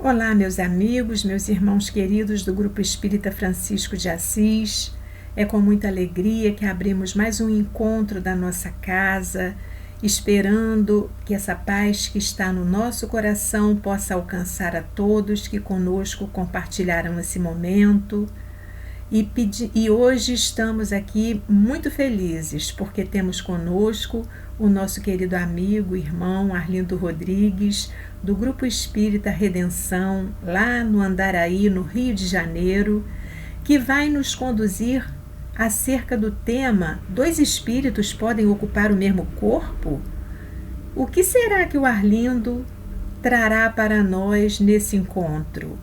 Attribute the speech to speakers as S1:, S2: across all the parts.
S1: Olá, meus amigos, meus irmãos queridos do Grupo Espírita Francisco de Assis. É com muita alegria que abrimos mais um encontro da nossa casa, esperando que essa paz que está no nosso coração possa alcançar a todos que conosco compartilharam esse momento. E hoje estamos aqui muito felizes, porque temos conosco o nosso querido amigo, irmão Arlindo Rodrigues, do Grupo Espírita Redenção, lá no Andaraí, no Rio de Janeiro, que vai nos conduzir acerca do tema: dois espíritos podem ocupar o mesmo corpo? O que será que o Arlindo trará para nós nesse encontro?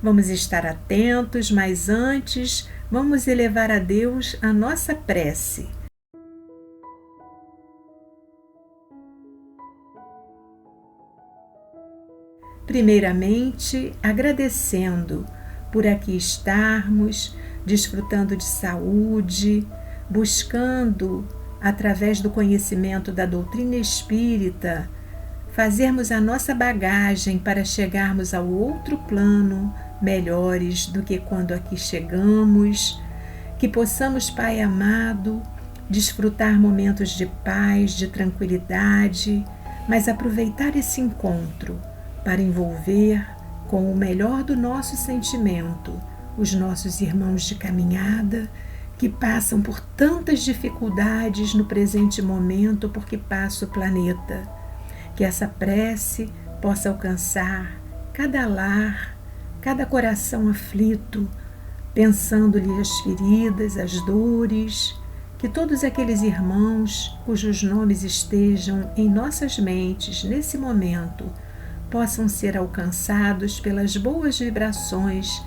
S1: Vamos estar atentos, mas antes vamos elevar a Deus a nossa prece. Primeiramente, agradecendo por aqui estarmos, desfrutando de saúde, buscando, através do conhecimento da doutrina espírita, fazermos a nossa bagagem para chegarmos ao outro plano melhores do que quando aqui chegamos, que possamos, Pai amado, desfrutar momentos de paz, de tranquilidade, mas aproveitar esse encontro para envolver com o melhor do nosso sentimento os nossos irmãos de caminhada que passam por tantas dificuldades no presente momento porque passa o planeta. Que essa prece possa alcançar cada lar, cada coração aflito, pensando-lhe as feridas, as dores, que todos aqueles irmãos cujos nomes estejam em nossas mentes nesse momento possam ser alcançados pelas boas vibrações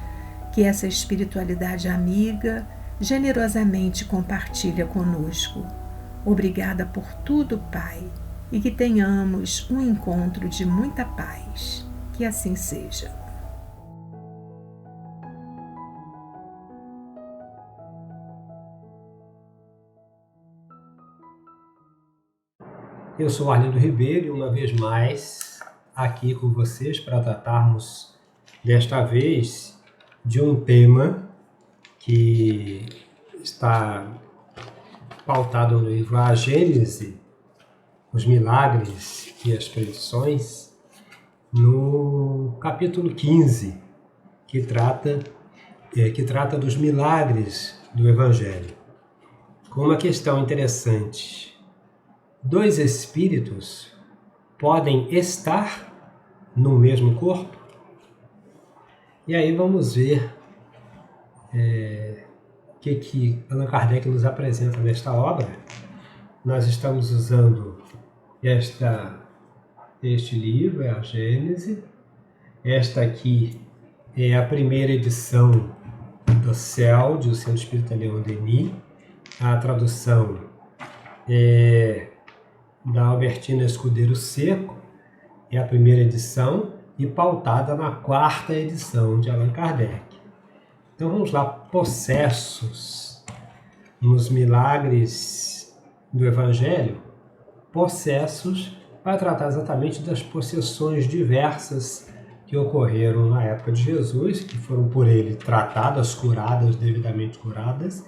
S1: que essa espiritualidade amiga generosamente compartilha conosco. Obrigada por tudo, Pai, e que tenhamos um encontro de muita paz. Que assim seja.
S2: Eu sou Arlindo Ribeiro e uma vez mais aqui com vocês para tratarmos desta vez de um tema que está pautado no livro A Gênese, os milagres e as predições, no capítulo 15, que trata dos milagres do Evangelho. Com uma questão interessante: dois espíritos podem estar no mesmo corpo? E aí vamos ver o que Allan Kardec nos apresenta nesta obra. Nós estamos usando este livro, é a Gênese. Esta aqui é a primeira edição do CEL, do Centro Espírita Leon Denis. A tradução é da Albertina Escudeiro Seco, é a primeira edição e pautada na quarta edição de Allan Kardec. Então vamos lá: possessos nos milagres do Evangelho. Possessos vai tratar exatamente das possessões diversas que ocorreram na época de Jesus, que foram por ele tratadas, curadas, devidamente curadas.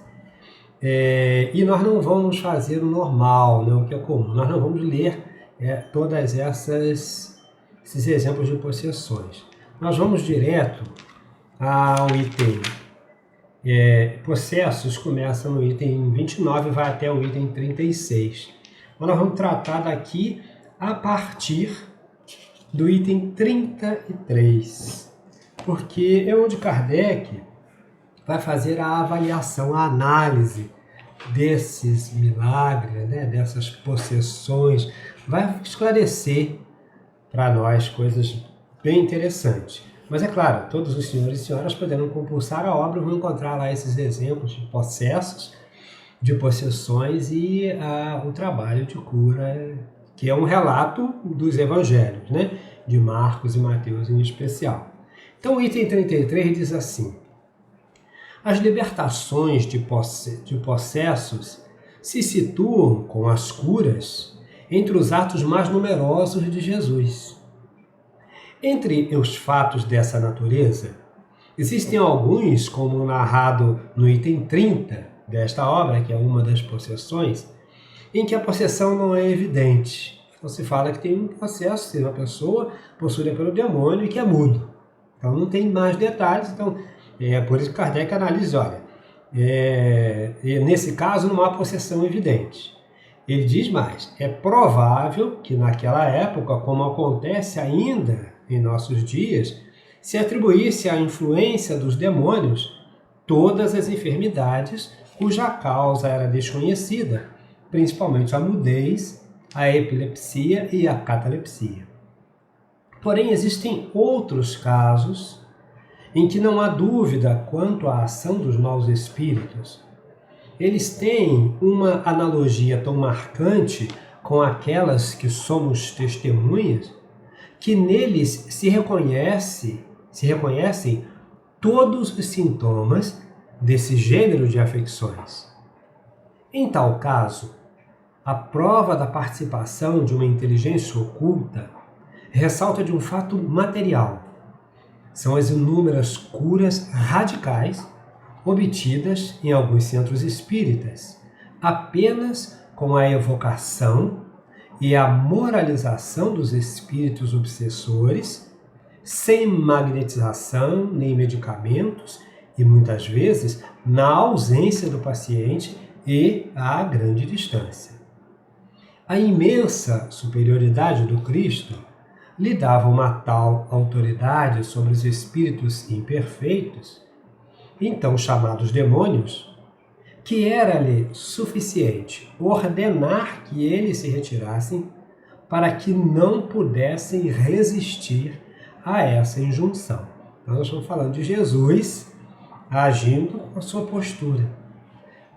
S2: E nós não vamos fazer o normal, o que é comum. Nós não vamos ler todas esses exemplos de possessões. Nós vamos direto ao item. Possessos começa no item 29 e vai até o item 36. Então nós vamos tratar daqui a partir do item 33, porque é onde Kardec vai fazer a avaliação, a análise desses milagres, dessas possessões, vai esclarecer para nós coisas bem interessantes. Mas é claro, todos os senhores e senhoras poderão compulsar a obra, vão encontrar lá esses exemplos de possessos, de possessões e o trabalho de cura, que é um relato dos evangelhos, de Marcos e Mateus em especial. Então o item 33 diz assim: as libertações de possessos se situam com as curas entre os atos mais numerosos de Jesus. Entre os fatos dessa natureza, existem alguns, como narrado no item 30 desta obra, que é uma das possessões, em que a possessão não é evidente. Então se fala que tem um processo, se uma pessoa possuída pelo demônio e que é mudo. Então não tem mais detalhes, então é por isso que Kardec analisa, olha, nesse caso não há possessão evidente. Ele diz mais, é provável que naquela época, como acontece ainda em nossos dias, se atribuísse à influência dos demônios todas as enfermidades cuja causa era desconhecida, principalmente a mudez, a epilepsia e a catalepsia. Porém, existem outros casos em que não há dúvida quanto à ação dos maus espíritos. Eles têm uma analogia tão marcante com aquelas que somos testemunhas, que neles se reconhecem todos os sintomas desse gênero de afecções. Em tal caso, a prova da participação de uma inteligência oculta ressalta de um fato material. São as inúmeras curas radicais obtidas em alguns centros espíritas, apenas com a evocação e a moralização dos espíritos obsessores, sem magnetização nem medicamentos e muitas vezes na ausência do paciente e a grande distância. A imensa superioridade do Cristo lhe dava uma tal autoridade sobre os espíritos imperfeitos, então chamados demônios, que era-lhe suficiente ordenar que eles se retirassem para que não pudessem resistir a essa injunção. Então nós estamos falando de Jesus agindo com a sua postura,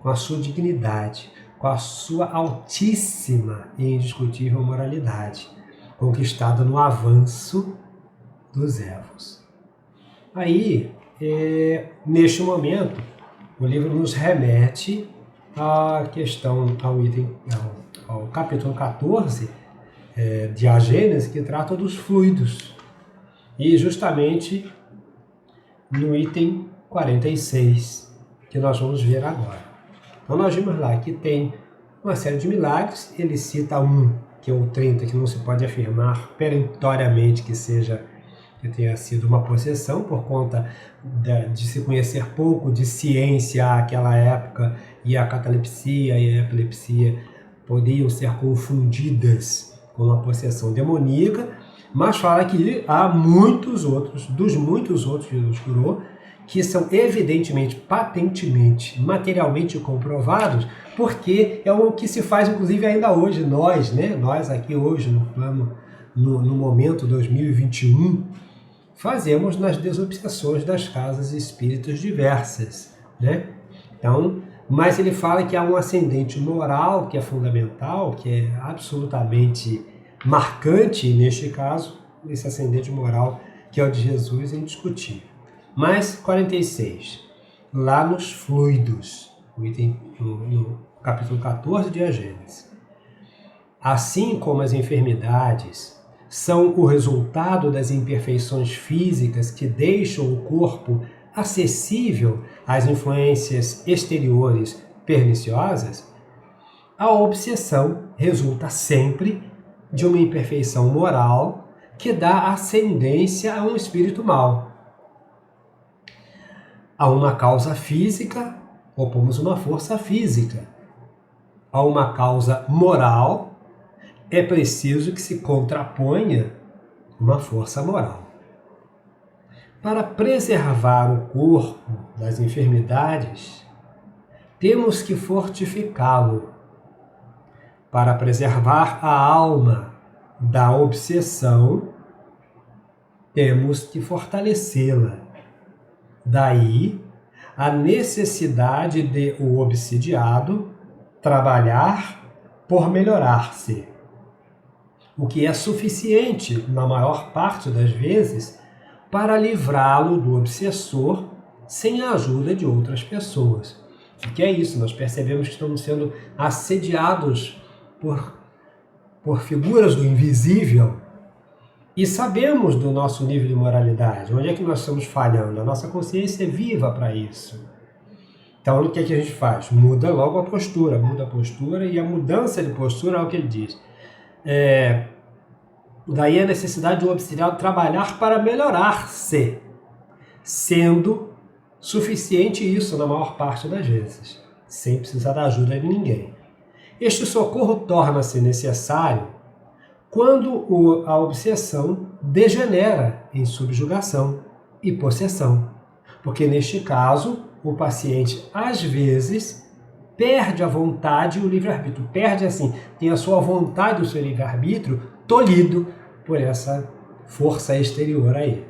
S2: com a sua dignidade, com a sua altíssima e indiscutível moralidade, conquistada no avanço dos Evos. Aí, neste momento, o livro nos remete à questão, ao capítulo 14 de A Gênese, que trata dos fluidos. E justamente no item 46, que nós vamos ver agora. Então nós vimos lá que tem uma série de milagres, ele cita um, que é o 30, que não se pode afirmar perentoriamente que tenha sido uma possessão, por conta de se conhecer pouco de ciência àquela época, e a catalepsia e a epilepsia podiam ser confundidas com uma possessão demoníaca, mas fala que há muitos outros que Jesus curou, que são evidentemente, patentemente, materialmente comprovados, porque é o que se faz, inclusive, ainda hoje, nós aqui hoje, no momento 2021, fazemos nas desobsessões das casas espíritas diversas, né? Então, mas ele fala que há um ascendente moral que é fundamental, que é absolutamente marcante, e neste caso, esse ascendente moral que é o de Jesus é indiscutível. Mas 46, lá nos fluidos, no capítulo 14 de A Gênese. Assim como as enfermidades são o resultado das imperfeições físicas que deixam o corpo acessível às influências exteriores perniciosas, a obsessão resulta sempre de uma imperfeição moral que dá ascendência a um espírito mau. A uma causa física, opomos uma força física. A uma causa moral, é preciso que se contraponha uma força moral. Para preservar o corpo das enfermidades, temos que fortificá-lo. Para preservar a alma da obsessão, temos que fortalecê-la. Daí a necessidade de o obsidiado trabalhar por melhorar-se, o que é suficiente, na maior parte das vezes, para livrá-lo do obsessor sem a ajuda de outras pessoas. O que é isso? Nós percebemos que estamos sendo assediados por figuras do invisível E sabemos do nosso nível de moralidade, onde é que nós estamos falhando. A nossa consciência é viva para isso. Então, o que é que a gente faz? Muda logo a postura, muda a postura, e a mudança de postura é o que ele diz. Daí a necessidade do obsidiado trabalhar para melhorar-se, sendo suficiente isso na maior parte das vezes, sem precisar da ajuda de ninguém. Este socorro torna-se necessário quando a obsessão degenera em subjugação e possessão, porque neste caso o paciente às vezes perde a vontade e o livre-arbítrio, tem a sua vontade e o seu livre-arbítrio tolhido por essa força exterior a ele.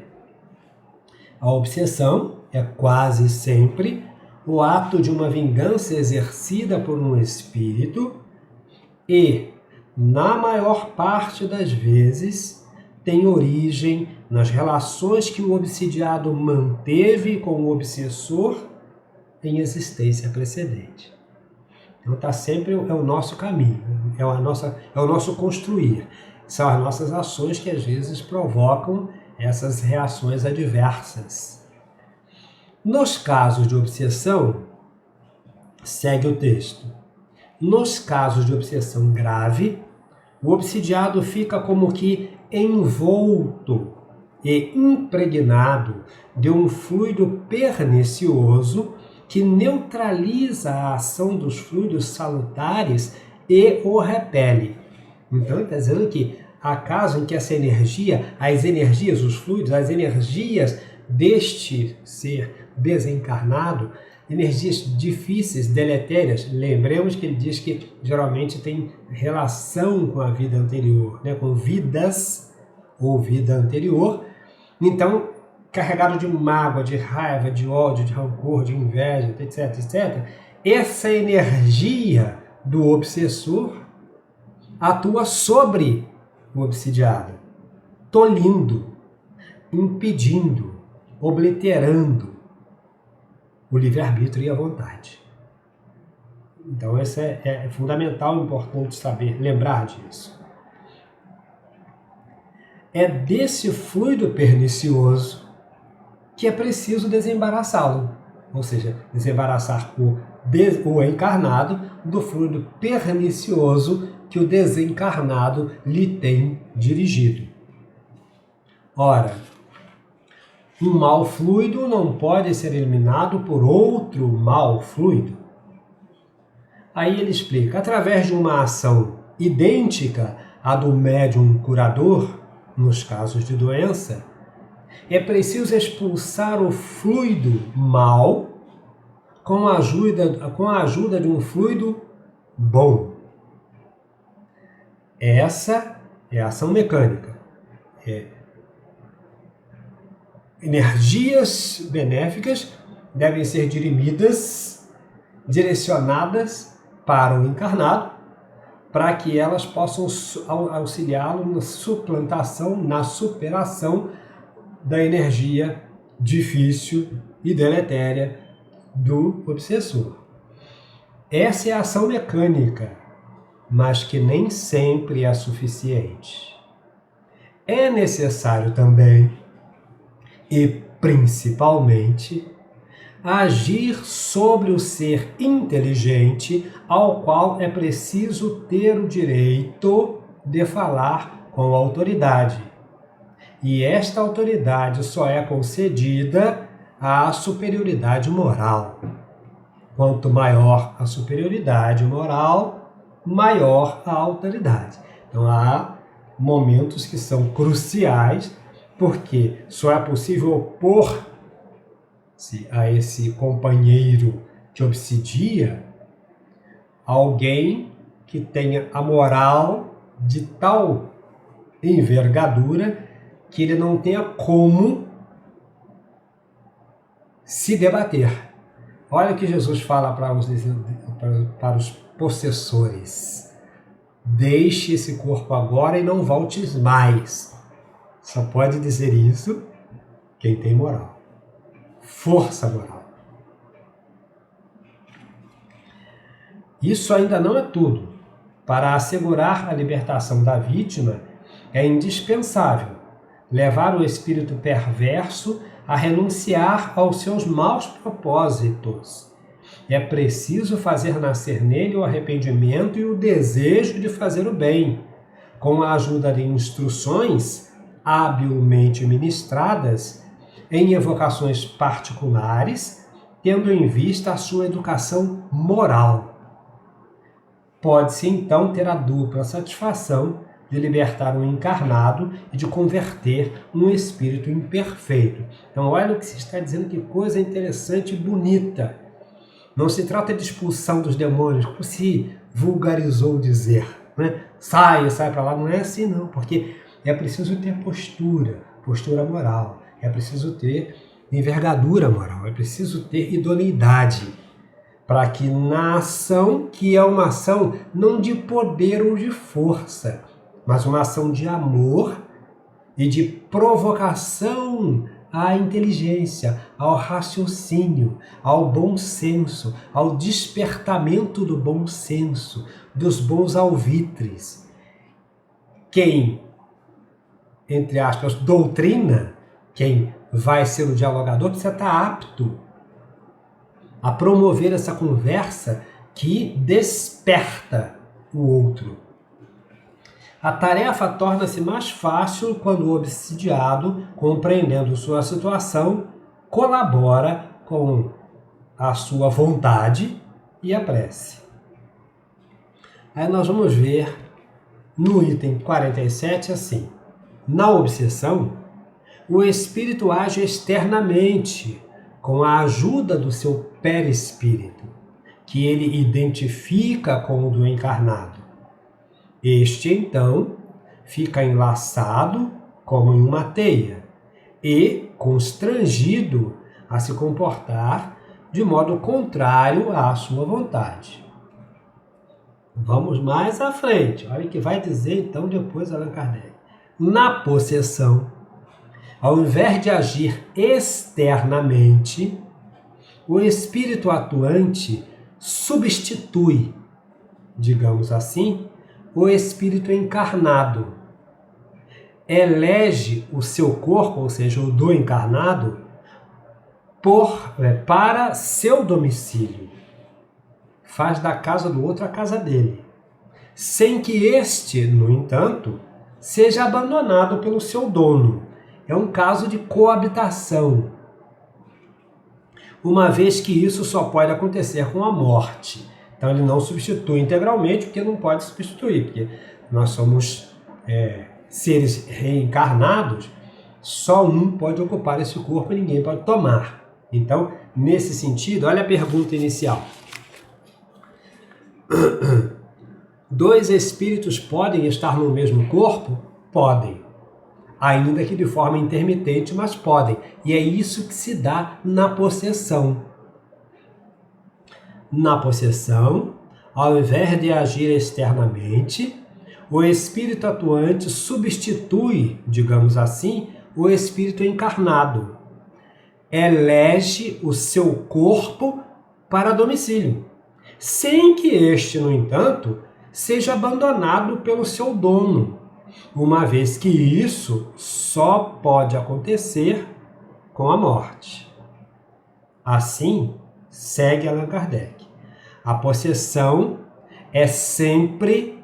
S2: A obsessão é quase sempre o ato de uma vingança exercida por um espírito e, na maior parte das vezes, tem origem nas relações que o obsidiado manteve com o obsessor em existência precedente. Então está sempre é o nosso caminho, é o nosso construir. São as nossas ações que às vezes provocam essas reações adversas. Nos casos de obsessão, segue o texto. Nos casos de obsessão grave, o obsidiado fica como que envolto e impregnado de um fluido pernicioso que neutraliza a ação dos fluidos salutares e o repele. Então, ele está dizendo que há casos em que essa energia, as energias, os fluidos, as energias deste ser desencarnado, energias difíceis, deletérias, lembremos que ele diz que geralmente tem relação com a vida anterior, né? Com vidas ou vida anterior. Então, carregado de mágoa, de raiva, de ódio, de rancor, de inveja, etc, etc, essa energia do obsessor atua sobre o obsidiado, tolhindo, impedindo, obliterando o livre-arbítrio e a vontade. Então, isso é fundamental, importante saber, lembrar disso. É desse fluido pernicioso que é preciso desembaraçá-lo, ou seja, desembaraçar o encarnado do fluido pernicioso que o desencarnado lhe tem dirigido. Ora, um mau fluido não pode ser eliminado por outro mau fluido. Aí ele explica, através de uma ação idêntica à do médium curador, nos casos de doença, é preciso expulsar o fluido mau com a ajuda de um fluido bom. Essa é a ação mecânica. Energias benéficas devem ser dirimidas, direcionadas para o encarnado, para que elas possam auxiliá-lo na suplantação, na superação da energia difícil e deletéria do obsessor. Essa é a ação mecânica, mas que nem sempre é suficiente. É necessário também, e principalmente, agir sobre o ser inteligente ao qual é preciso ter o direito de falar com autoridade. E esta autoridade só é concedida à superioridade moral. Quanto maior a superioridade moral, maior a autoridade. Então há momentos que são cruciais, porque só é possível opor-se a esse companheiro que obsidia alguém que tenha a moral de tal envergadura que ele não tenha como se debater. Olha o que Jesus fala para os possessores. Deixe esse corpo agora e não voltes mais. Só pode dizer isso quem tem moral. Força moral. Isso ainda não é tudo. Para assegurar a libertação da vítima, é indispensável levar o espírito perverso a renunciar aos seus maus propósitos. É preciso fazer nascer nele o arrependimento e o desejo de fazer o bem, com a ajuda de instruções habilmente ministradas em evocações particulares, tendo em vista a sua educação moral. Pode-se então ter a dupla satisfação de libertar um encarnado e de converter um espírito imperfeito. Então olha o que se está dizendo, que coisa interessante e bonita. Não se trata de expulsão dos demônios, como se vulgarizou dizer, né? Sai para lá. Não é assim não, porque é preciso ter postura moral, é preciso ter envergadura moral, é preciso ter idoneidade, para que na ação, que é uma ação não de poder ou de força, mas uma ação de amor e de provocação à inteligência, ao raciocínio, ao bom senso, ao despertamento do bom senso, dos bons alvitres. Quem, entre aspas, doutrina, quem vai ser o dialogador, precisa estar apto a promover essa conversa que desperta o outro. A tarefa torna-se mais fácil quando o obsidiado, compreendendo sua situação, colabora com a sua vontade e a prece. Aí nós vamos ver no item 47 assim: na obsessão, o espírito age externamente com a ajuda do seu perispírito, que ele identifica com o do encarnado. Este, então, fica enlaçado como em uma teia e constrangido a se comportar de modo contrário à sua vontade. Vamos mais à frente. Olha o que vai dizer, então, depois Allan Kardec. Na possessão, ao invés de agir externamente, o espírito atuante substitui, digamos assim, o espírito encarnado. Elege o seu corpo, ou seja, o do encarnado, para seu domicílio. Faz da casa do outro a casa dele, sem que este, no entanto, seja abandonado pelo seu dono. É um caso de coabitação, uma vez que isso só pode acontecer com a morte. Então ele não substitui integralmente, porque não pode substituir, porque nós somos seres reencarnados, só um pode ocupar esse corpo e ninguém pode tomar. Então, nesse sentido, olha a pergunta inicial. Dois espíritos podem estar no mesmo corpo? Podem. Ainda que de forma intermitente, mas podem. E é isso que se dá na possessão. Na possessão, ao invés de agir externamente, o espírito atuante substitui, digamos assim, o espírito encarnado. Elege o seu corpo para domicílio, sem que este, no entanto, seja abandonado pelo seu dono, uma vez que isso só pode acontecer com a morte. Assim, segue Allan Kardec. A possessão é sempre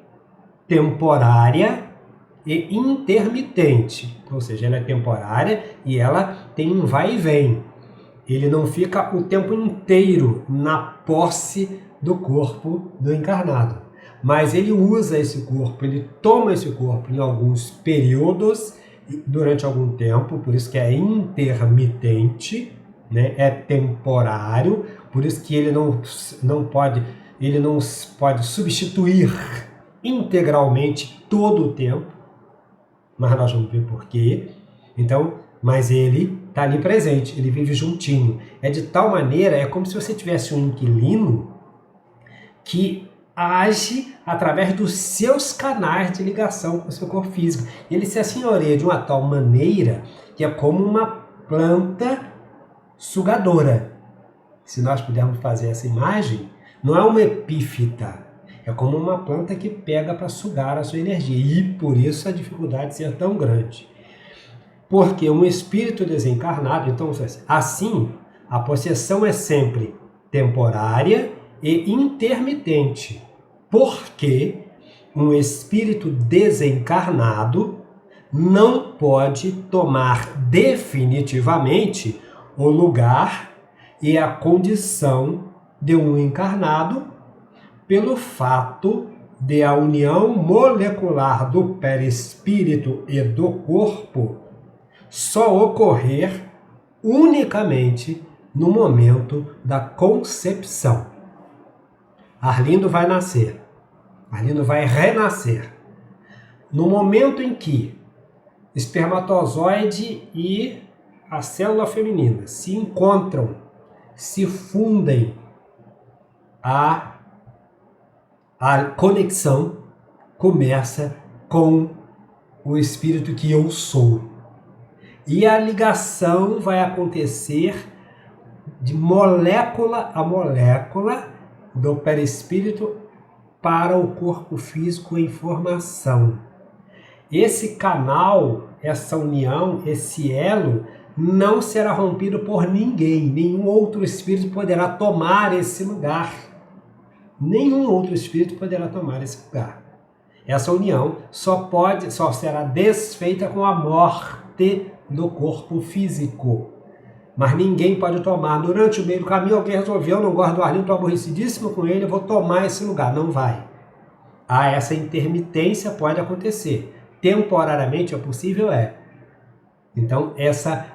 S2: temporária e intermitente, ou seja, ela é temporária e ela tem um vai e vem. Ele não fica o tempo inteiro na posse do corpo do encarnado, mas ele usa esse corpo, ele toma esse corpo em alguns períodos, durante algum tempo, por isso que é intermitente, né? É temporário, por isso que ele não pode substituir integralmente todo o tempo, mas nós vamos ver por quê. Então, mas ele está ali presente, ele vive juntinho. É de tal maneira, é como se você tivesse um inquilino que age através dos seus canais de ligação com o seu corpo físico. Ele se assenhoreia de uma tal maneira que é como uma planta sugadora. Se nós pudermos fazer essa imagem, não é uma epífita, é como uma planta que pega para sugar a sua energia, e por isso a dificuldade de ser tão grande. Porque um espírito desencarnado, então, assim, a possessão é sempre temporária e intermitente. Porque um espírito desencarnado não pode tomar definitivamente o lugar e a condição de um encarnado pelo fato de a união molecular do perispírito e do corpo só ocorrer unicamente no momento da concepção. Arlindo vai nascer, Arlindo vai renascer. No momento em que espermatozoide e a célula feminina se encontram, se fundem, a conexão começa com o espírito que eu sou. E a ligação vai acontecer de molécula a molécula do perispírito para o corpo físico em formação. Esse canal, essa união, esse elo não será rompido por ninguém. Nenhum outro espírito poderá tomar esse lugar. Nenhum outro espírito poderá tomar esse lugar. Essa união só será desfeita com a morte do corpo físico. Mas ninguém pode tomar. Durante o meio do caminho, alguém resolveu, eu não gosto do Arlindo, estou aborrecidíssimo com ele, eu vou tomar esse lugar. Não vai. Essa intermitência pode acontecer. Temporariamente é possível? Então,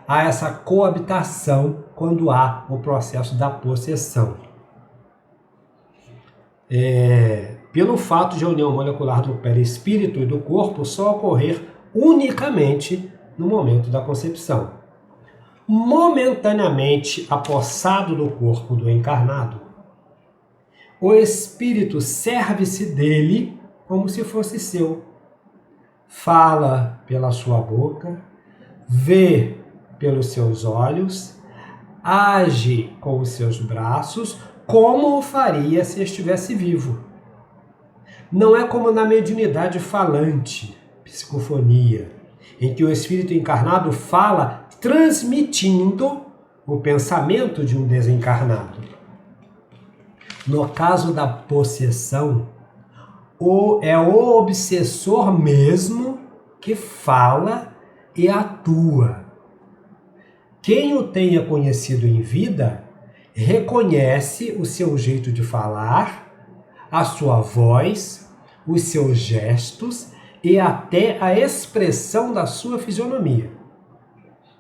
S2: há essa coabitação quando há o processo da possessão. Pelo fato de a união molecular do perispírito e do corpo só ocorrer unicamente no momento da concepção. Momentaneamente apossado do corpo do encarnado, o espírito serve-se dele como se fosse seu. Fala pela sua boca, vê pelos seus olhos, age com os seus braços, como o faria se estivesse vivo. Não é como na mediunidade falante, psicofonia, em que o espírito encarnado fala transmitindo o pensamento de um desencarnado. No caso da possessão, é o obsessor mesmo que fala e atua. Quem o tenha conhecido em vida reconhece o seu jeito de falar, a sua voz, os seus gestos e até a expressão da sua fisionomia.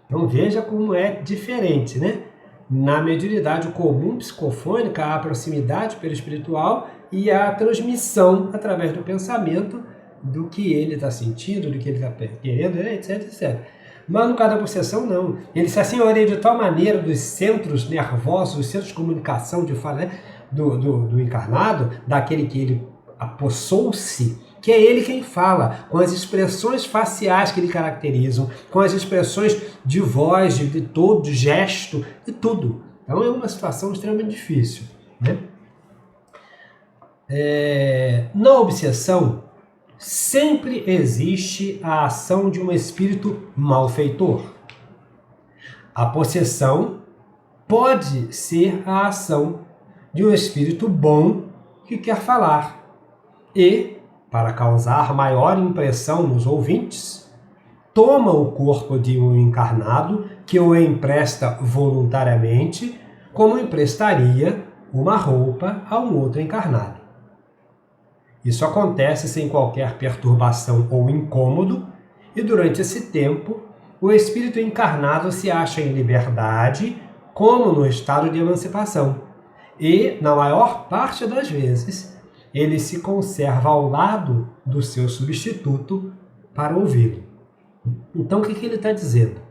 S2: Então veja como é diferente, né? Na mediunidade comum psicofônica, há a proximidade perispiritual e a transmissão através do pensamento do que ele está sentindo, do que ele está querendo, etc, etc. Mas no caso da possessão, não. Ele se assenhoreia de tal maneira dos centros nervosos, dos centros de comunicação de fala, né? do encarnado, daquele que ele apossou-se, que é ele quem fala, com as expressões faciais que lhe caracterizam, com as expressões de voz, de todo, de gesto, de tudo. Então é uma situação extremamente difícil, né? Na obsessão, sempre existe a ação de um espírito malfeitor. A possessão pode ser a ação de um espírito bom que quer falar e, para causar maior impressão nos ouvintes, toma o corpo de um encarnado que o empresta voluntariamente, como emprestaria uma roupa a um outro encarnado. Isso acontece sem qualquer perturbação ou incômodo, e durante esse tempo, o espírito encarnado se acha em liberdade, como no estado de emancipação, e, na maior parte das vezes, ele se conserva ao lado do seu substituto para ouvi-lo. Então, o que ele está dizendo?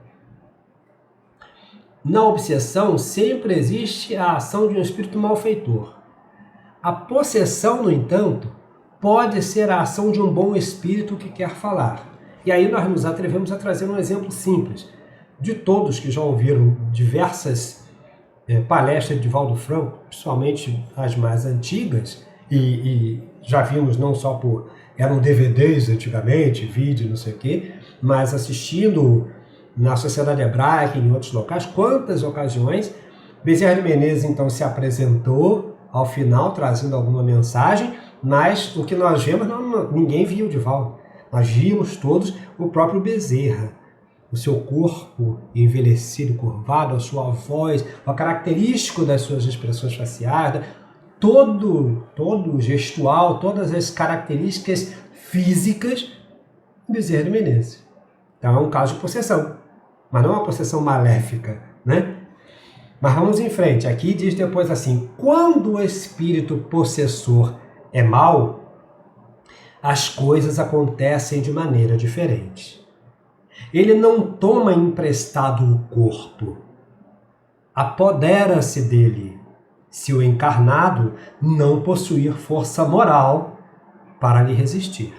S2: Na obsessão, sempre existe a ação de um espírito malfeitor. A possessão, no entanto, pode ser a ação de um bom espírito que quer falar. E aí nós nos atrevemos a trazer um exemplo simples. De todos que já ouviram diversas palestras de Divaldo Franco, principalmente as mais antigas, e já vimos não só eram DVDs antigamente, vídeo, não sei o quê, mas assistindo na Sociedade Hebraica e em outros locais, quantas ocasiões Bezerra de Menezes então se apresentou ao final trazendo alguma mensagem, mas o que nós vemos, ninguém viu Divaldo. Nós vimos todos o próprio Bezerra, o seu corpo envelhecido, curvado, a sua voz, o característico das suas expressões faciais, todo gestual, todas as características físicas do Bezerra de Menezes. Então é um caso de possessão, mas não é uma possessão maléfica, né? Mas vamos em frente. Aqui diz depois assim: quando o espírito possessor é mau, as coisas acontecem de maneira diferente. Ele não toma emprestado o corpo, apodera-se dele, se o encarnado não possuir força moral para lhe resistir.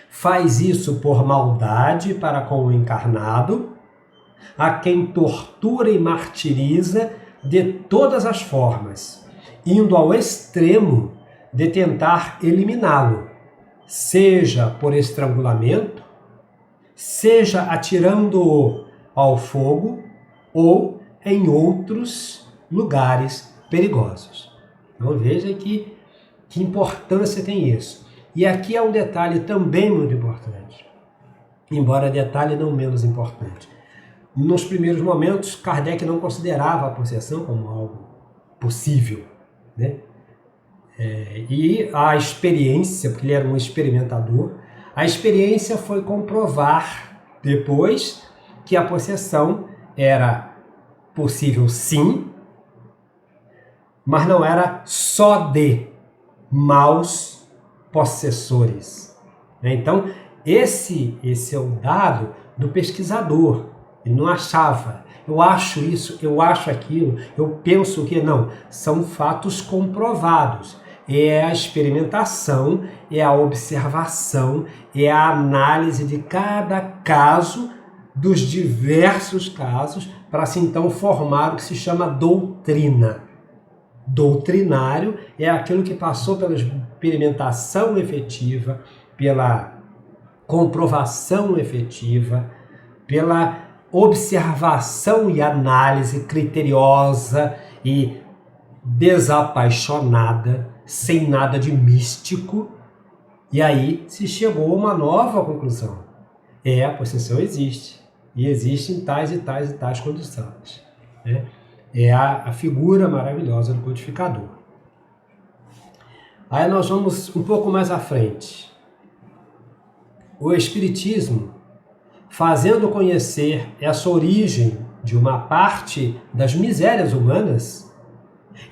S2: Faz isso por maldade para com o encarnado, a quem tortura e martiriza de todas as formas, indo ao extremo de tentar eliminá-lo, seja por estrangulamento, seja atirando-o ao fogo ou em outros lugares perigosos. Então veja que importância tem isso. E aqui é um detalhe também muito importante, embora detalhe não menos importante. Nos primeiros momentos, Kardec não considerava a possessão como algo possível, né? E a experiência, porque ele era um experimentador, a experiência foi comprovar depois que a possessão era possível sim, mas não era só de maus possessores. Então, esse é o dado do pesquisador. Ele não achava, eu acho isso, eu acho aquilo, eu penso que não. São fatos comprovados. É a experimentação, é a observação, é a análise de cada caso, dos diversos casos, para se então formar o que se chama doutrina. Doutrinário é aquilo que passou pela experimentação efetiva, pela comprovação efetiva, pela observação e análise criteriosa e desapaixonada, sem nada de místico, e aí se chegou a uma nova conclusão. A possessão existe, e existem tais e tais e tais condições, né? É a figura maravilhosa do codificador. Aí nós vamos um pouco mais à frente. O Espiritismo, fazendo conhecer essa origem de uma parte das misérias humanas,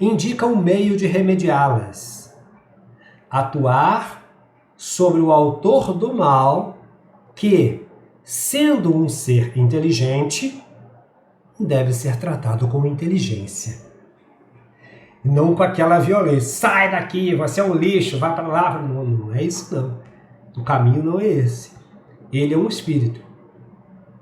S2: indica um meio de remediá-las. Atuar sobre o autor do mal que, sendo um ser inteligente, deve ser tratado com inteligência. Não com aquela violência. Sai daqui, você é um lixo, vai para lá. Não é isso não. O caminho não é esse. Ele é um espírito.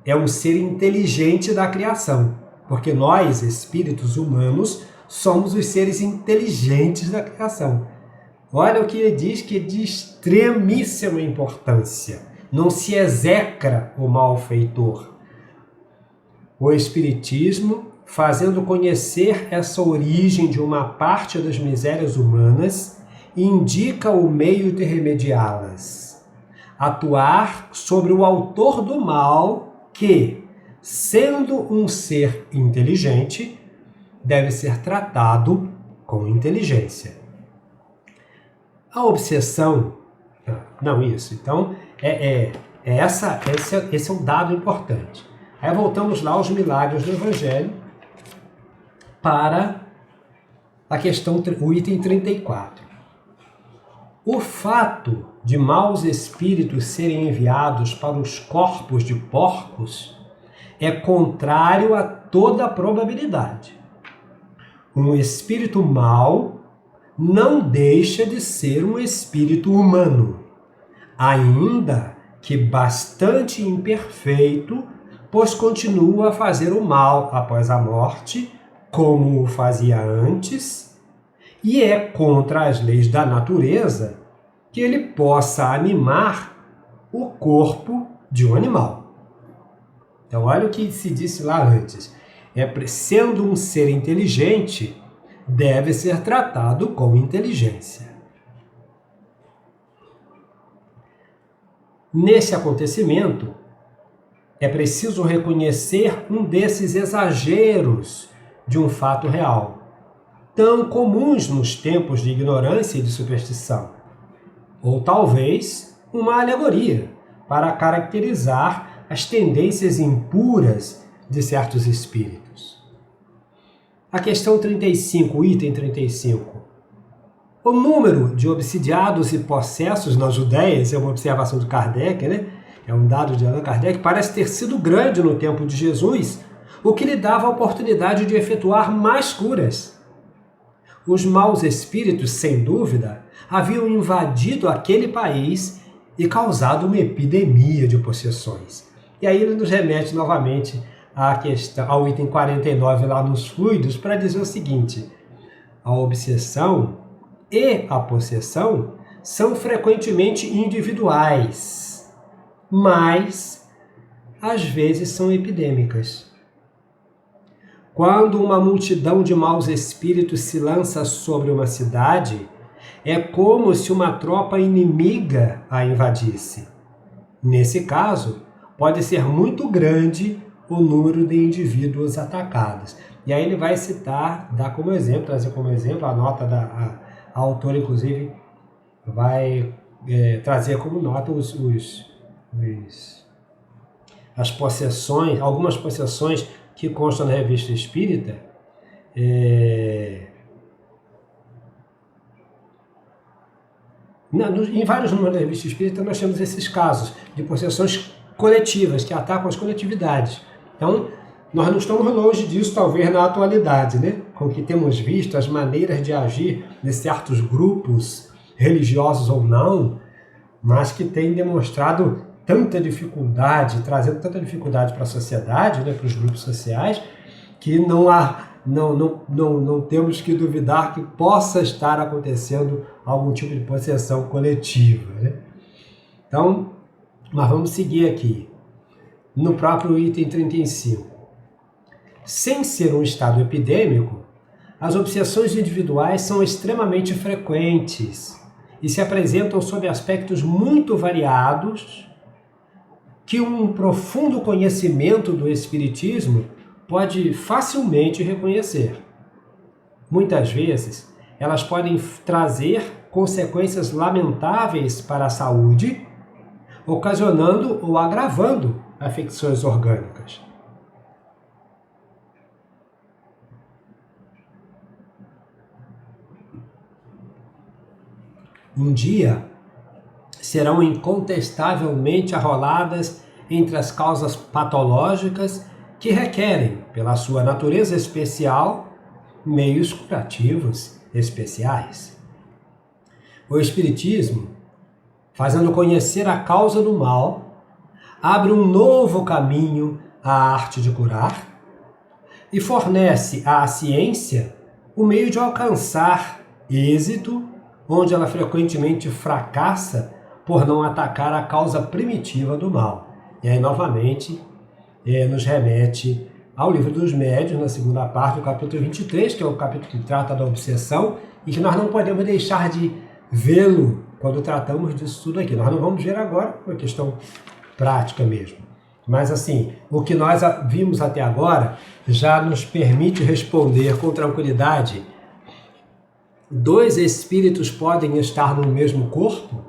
S2: É um ser inteligente da criação. Porque nós, espíritos humanos, somos os seres inteligentes da criação. Olha o que ele diz, que é de extremíssima importância. Não se execra o malfeitor. O Espiritismo, fazendo conhecer essa origem de uma parte das misérias humanas, indica o meio de remediá-las. Atuar sobre o autor do mal que, sendo um ser inteligente, deve ser tratado com inteligência. A obsessão... Não, isso. Então, esse é um dado importante. Aí voltamos lá aos milagres do Evangelho para a questão, o item 34. O fato de maus espíritos serem enviados para os corpos de porcos é contrário a toda probabilidade. Um espírito mau não deixa de ser um espírito humano, ainda que bastante imperfeito, pois continua a fazer o mal após a morte, como o fazia antes, e é contra as leis da natureza que ele possa animar o corpo de um animal. Então, olha o que se disse lá antes. Sendo um ser inteligente, deve ser tratado com inteligência. Nesse acontecimento, é preciso reconhecer um desses exageros de um fato real, tão comuns nos tempos de ignorância e de superstição, ou talvez uma alegoria para caracterizar as tendências impuras de certos espíritos. A questão 35, o item 35. O número de obsidiados e possessos na Judéia, isso é uma observação de Kardec, né? É um dado de Allan Kardec, parece ter sido grande no tempo de Jesus, o que lhe dava a oportunidade de efetuar mais curas. Os maus espíritos, sem dúvida, haviam invadido aquele país e causado uma epidemia de possessões. E aí ele nos remete novamente à questão, ao item 49 lá nos fluidos, para dizer o seguinte: a obsessão e a possessão são frequentemente individuais, mas às vezes são epidêmicas. Quando uma multidão de maus espíritos se lança sobre uma cidade, é como se uma tropa inimiga a invadisse. Nesse caso, pode ser muito grande o número de indivíduos atacados. E aí ele vai citar, dar como exemplo, trazer como exemplo, a nota a autora, inclusive, vai trazer como nota as possessões, algumas possessões que constam na Revista Espírita. Em vários números da Revista Espírita nós temos esses casos de possessões coletivas, que atacam as coletividades. Então, nós não estamos longe disso, talvez, na atualidade, né? Com o que temos visto, as maneiras de agir de certos grupos, religiosos ou não, mas que têm demonstrado tanta dificuldade, trazendo tanta dificuldade para a sociedade, né, para os grupos sociais, que não temos que duvidar que possa estar acontecendo algum tipo de possessão coletiva, né? Então, mas vamos seguir aqui, no próprio item 35. Sem ser um estado epidêmico, as obsessões individuais são extremamente frequentes e se apresentam sob aspectos muito variados que um profundo conhecimento do Espiritismo pode facilmente reconhecer. Muitas vezes, elas podem trazer consequências lamentáveis para a saúde, ocasionando ou agravando afecções orgânicas. Um dia, serão incontestavelmente arroladas entre as causas patológicas que requerem, pela sua natureza especial, meios curativos especiais. O Espiritismo, fazendo conhecer a causa do mal, abre um novo caminho à arte de curar e fornece à ciência o meio de alcançar êxito onde ela frequentemente fracassa por não atacar a causa primitiva do mal. E aí, novamente, nos remete ao Livro dos Médiuns, na segunda parte do capítulo 23, que é o capítulo que trata da obsessão, e que nós não podemos deixar de vê-lo quando tratamos disso tudo aqui. Nós não vamos ver agora, por uma questão prática mesmo. Mas, assim, o que nós vimos até agora já nos permite responder com tranquilidade: dois espíritos podem estar no mesmo corpo?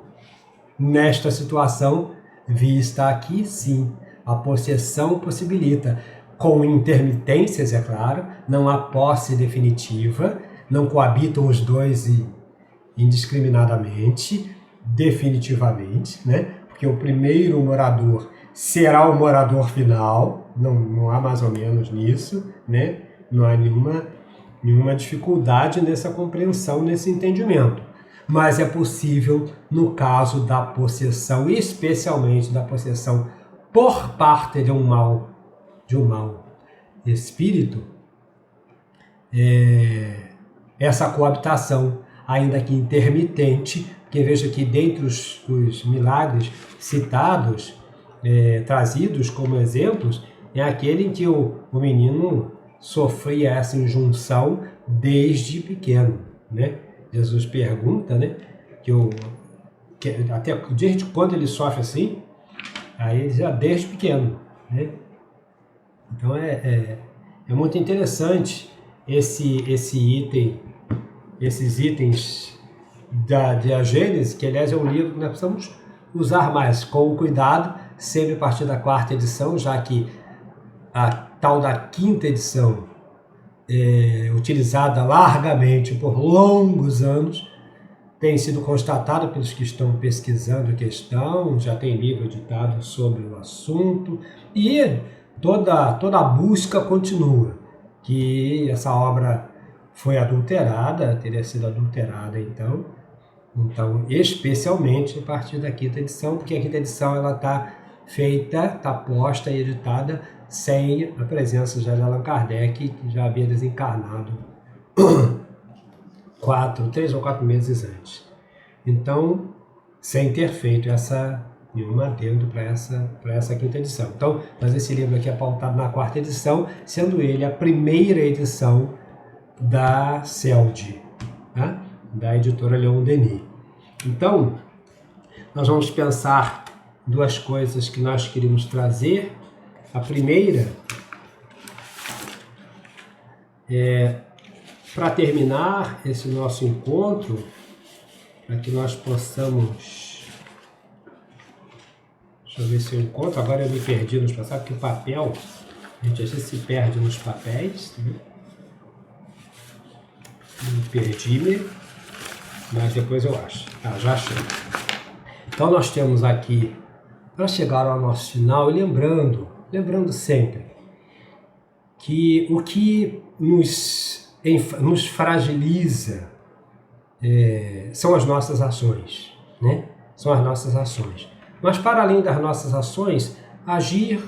S2: Nesta situação vista aqui, sim, a possessão possibilita, com intermitências, é claro, não há posse definitiva, não coabitam os dois indiscriminadamente, definitivamente, né? Porque o primeiro morador será o morador final, não há mais ou menos nisso, né? Não há nenhuma dificuldade nessa compreensão, nesse entendimento. Mas é possível no caso da possessão, especialmente da possessão por parte de um mau espírito, essa coabitação, ainda que intermitente, porque veja que dentre os milagres citados, trazidos como exemplos, é aquele em que o menino sofria essa injunção desde pequeno, né? Jesus pergunta, né, até desde quando ele sofre assim, aí ele diz, desde pequeno, né? Então é muito interessante esses itens da Gênesis, que aliás é um livro que nós precisamos usar mais, com cuidado, sempre a partir da 4ª edição, já que a tal da 5ª edição é utilizada largamente por longos anos, tem sido constatado pelos que estão pesquisando a questão, já tem livro editado sobre o assunto, e toda a busca continua, que essa obra foi adulterada, teria sido adulterada então especialmente a partir da 5ª edição, porque a 5ª edição ela está feita, está posta e editada sem a presença já de Allan Kardec, que já havia desencarnado 3 ou 4 meses antes. Então, sem ter feito nenhum adendo para essa 5ª edição. Então, mas esse livro aqui é pautado na 4ª edição, sendo ele a primeira edição da CELD, né? Da editora Leon Denis. Então, nós vamos pensar 2 coisas que nós queríamos trazer. A primeira é, para terminar esse nosso encontro, para que nós possamos... Deixa eu ver se eu encontro. Agora eu me perdi nos papéis, porque o papel, a gente às vezes se perde nos papéis. Né? Perdi-me, mas depois eu acho. Já achei. Então nós temos aqui, para chegar ao nosso final, e lembrando sempre que o que nos fragiliza são as nossas ações, né? São as nossas ações. Mas para além das nossas ações, agir,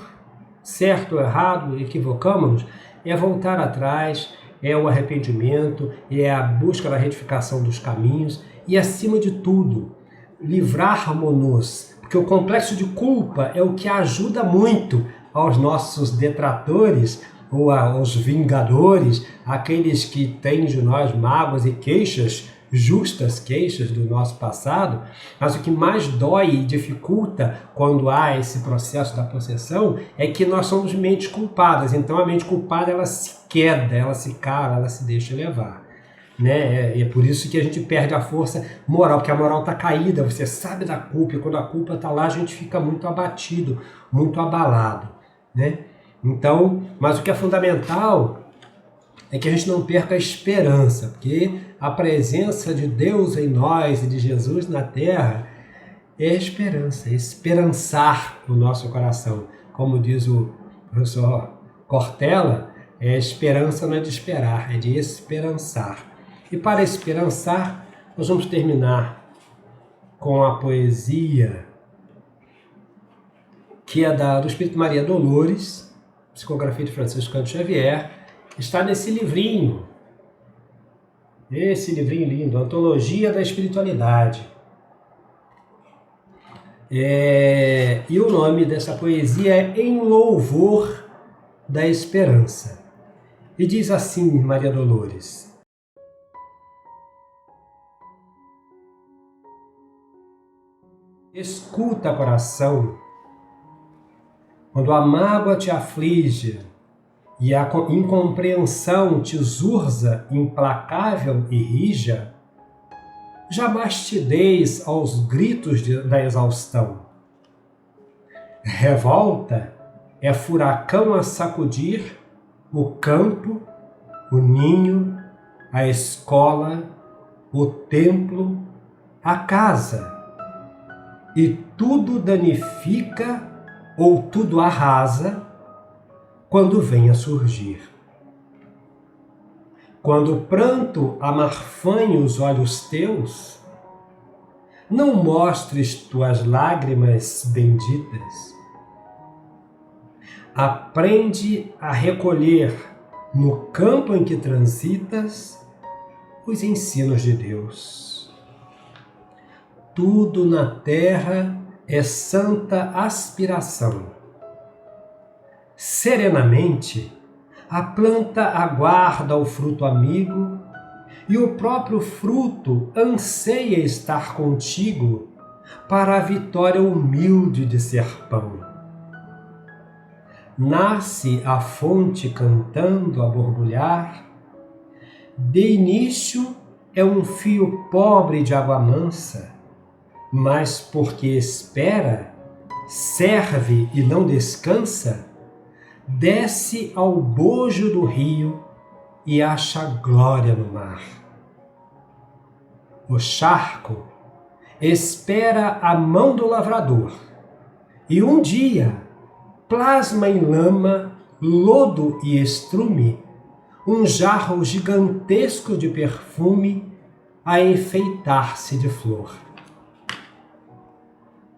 S2: certo ou errado, equivocamos-nos, é voltar atrás, é o arrependimento, é a busca da retificação dos caminhos e, acima de tudo, livrarmos-nos, porque o complexo de culpa é o que ajuda muito aos nossos detratores ou aos vingadores, aqueles que têm de nós mágoas e queixas, justas queixas do nosso passado, mas o que mais dói e dificulta quando há esse processo da possessão é que nós somos mentes culpadas. Então a mente culpada ela se queda, ela se cala, ela se deixa levar. Né? É por isso que a gente perde a força moral, porque a moral está caída, você sabe da culpa, e quando a culpa está lá a gente fica muito abatido, muito abalado. Né? Então, mas o que é fundamental é que a gente não perca a esperança, porque a presença de Deus em nós e de Jesus na Terra é esperança, é esperançar o nosso coração. Como diz o professor Cortella, esperança não é de esperar, é de esperançar. E para esperançar, nós vamos terminar com a poesia que é do Espírito Maria Dolores, psicografia de Francisco Cândido Xavier. Está nesse livrinho, esse livrinho lindo, Antologia da Espiritualidade. E o nome dessa poesia é Em Louvor da Esperança. E diz assim, Maria Dolores: escuta, coração, quando a mágoa te aflige e a incompreensão te zurza implacável e rija, jamais te deis aos gritos da exaustão. Revolta é furacão a sacudir o campo, o ninho, a escola, o templo, a casa, e tudo danifica ou tudo arrasa quando vem a surgir. Quando o pranto amarfanha os olhos teus, não mostres tuas lágrimas benditas. Aprende a recolher no campo em que transitas os ensinos de Deus. Tudo na terra é santa aspiração. serenamente, a planta aguarda o fruto amigo e o próprio fruto anseia estar contigo para a vitória humilde de ser pão. Nasce a fonte cantando a borbulhar, de início é um fio pobre de água mansa, mas porque espera, serve e não descansa, desce ao bojo do rio e acha glória no mar. O charco espera a mão do lavrador e um dia plasma em lama, lodo e estrume um jarro gigantesco de perfume a enfeitar-se de flor.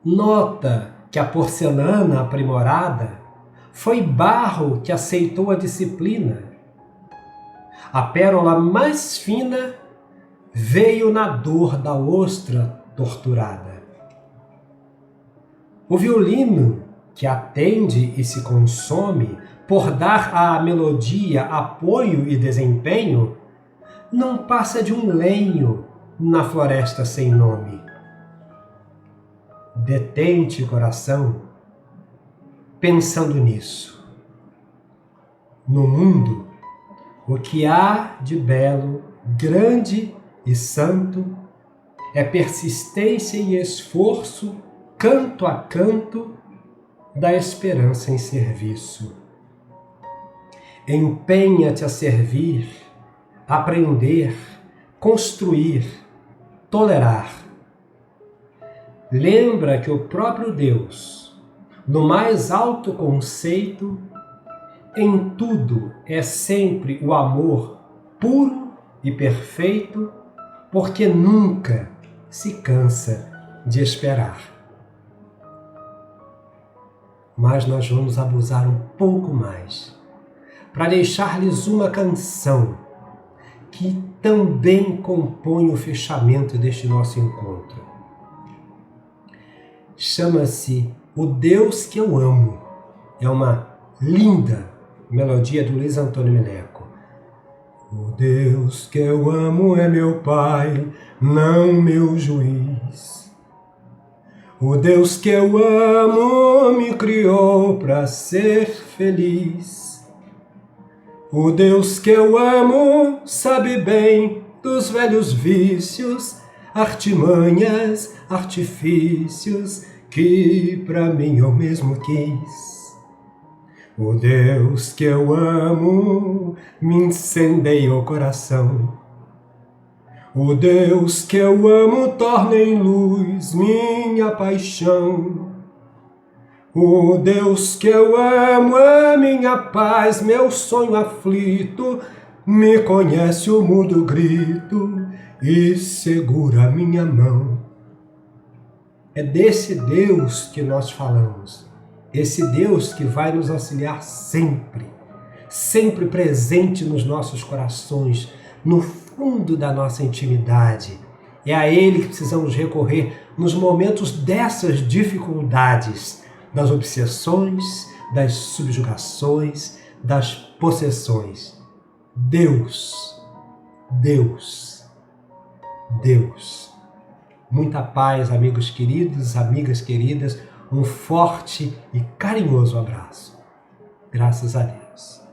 S2: Nota que a porcelana aprimorada foi barro que aceitou a disciplina. A pérola mais fina veio na dor da ostra torturada. O violino, que atende e se consome por dar à melodia apoio e desempenho, não passa de um lenho na floresta sem nome. Detente, coração, pensando nisso. No mundo, o que há de belo, grande e santo é persistência e esforço, canto a canto, da esperança em serviço. Empenha-te a servir, aprender, construir, tolerar. Lembra que o próprio Deus, no mais alto conceito, em tudo é sempre o amor puro e perfeito, porque nunca se cansa de esperar. Mas nós vamos abusar um pouco mais, para deixar-lhes uma canção que também compõe o fechamento deste nosso encontro. Chama-se O Deus que eu amo. É uma linda melodia do Luiz Antônio Mineco. O Deus que eu amo é meu Pai, não meu juiz. O Deus que eu amo me criou para ser feliz. O Deus que eu amo sabe bem dos velhos vícios, artimanhas, artifícios que para mim eu mesmo quis. O Deus que eu amo me incendeia o coração. O Deus que eu amo torna em luz minha paixão. O Deus que eu amo é minha paz, meu sonho aflito, me conhece o mudo grito e segura minha mão. É desse Deus que nós falamos, esse Deus que vai nos auxiliar sempre, sempre presente nos nossos corações, no fundo da nossa intimidade. É a Ele que precisamos recorrer nos momentos dessas dificuldades, das obsessões, das subjugações, das possessões. Deus, Deus, Deus. Muita paz, amigos queridos, amigas queridas. Um forte e carinhoso abraço. Graças a Deus.